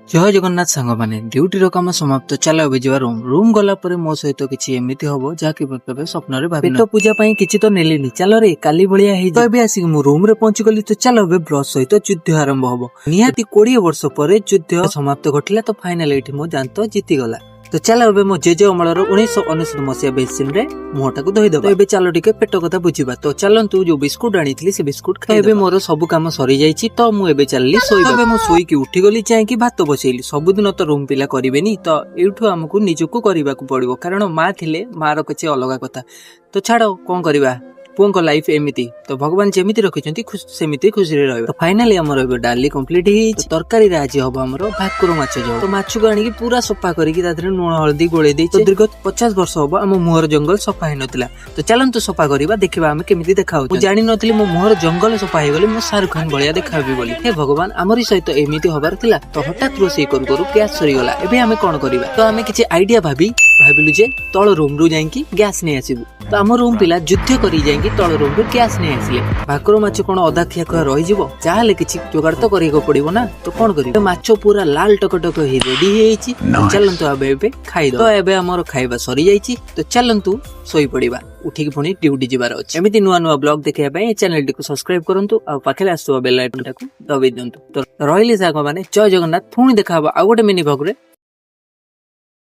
जय जगन्नाथ सांग माने ड्यूटी रो काम समाप्त चला अब जीवा रूम गला परे मो सहित किछि एमिति हबो जाकि केबे स्वप्न रे भाबी पेट पूजा पई किछि तो नेलिनी चलो रे काली भलिया हे तो एबे आसी मु रूम रे पहुंची गली तो चलो एबे ब्रश सहित युद्ध आरंभ हबो निहाती 20 वर्ष परे युद्ध समाप्त घटिला तो फाइनल एठी मो जानतो जीती गला तो चलो एबे मो जेजे अमलर 1999 मसिया बेसिन रे मुहटा को धोई दबा एबे चलो टिके पेट कथा बुझिबा तो चलंतु जो बिस्कुट आनीथली से बिस्कुट खाइ एबे मोर सब काम सरी जाईची तो मु एबे चलली सोइबा एबे मु सोई की उठी गली चाहे कि भात बसैली सब दिन तो रूम पिला करिवेनी तो एठु हमकु निजको करिबा को पड़िबो कारण मां थिले मार किछि अलगा कथा तो छाड़ो कोन करिबा पुओं को लाइफ एमिति तो भगवान जेमिति रखिछंती सेमिति खुशी रे रहबो तो फाइनली हमर एबे डाली कंप्लीट ही तरकारी रे आज हबो हमर भाकुर माछ जो तो माछ को आनी की पूरा सफा करिकी तादरे नून हळदी गोळे देई तो दीर्घ 50 वर्ष हबो हम मुहर जंगल सफा हे नथिला तो चलंतु सफा करिबा देखिबा हम केमिति देखाउ मु जानि नथली मो मुहर जंगल सफा हे गली मो शाहरुख खान बलिया देखाबी बोली हे भगवान हमरी सहित एमिति हबार थिला तो हठात रोसई करू गैस सरी गला एबे हमें कोन करिबा तो हमें किछि आइडिया भाबिलु जे तळ रूम रु जाईकी गैस नै आसीबु तो हम रूम पिला युद्ध करी जाईकी तळ रूम रु गैस नै आसीले भाकुर माछ कोन अधा खिया खा रहि जिवो चाहले किछि जोगाड़ तो करिको पड़िबो ना तो कोन करिबो माछ पूरा लाल टकटक हे रेडी हेइची चलंतु एबे खाइ दो तो एबे हमर खाइबा सरी जाईची तो चलंतु सोई पड़िबा उठी पुणी ड्यूटी जिबार अछि एमिति नुवा नुवा ब्लॉग देखिया पय चैनल टिको सब्सक्राइब करंतु आ पाखले आसुवा बेल आइकन टाको दबि दियंतु तो रहिली सागो माने जय जगन्नाथ पुणी देखाबो आ गोटे मिनी ब्लॉग रे।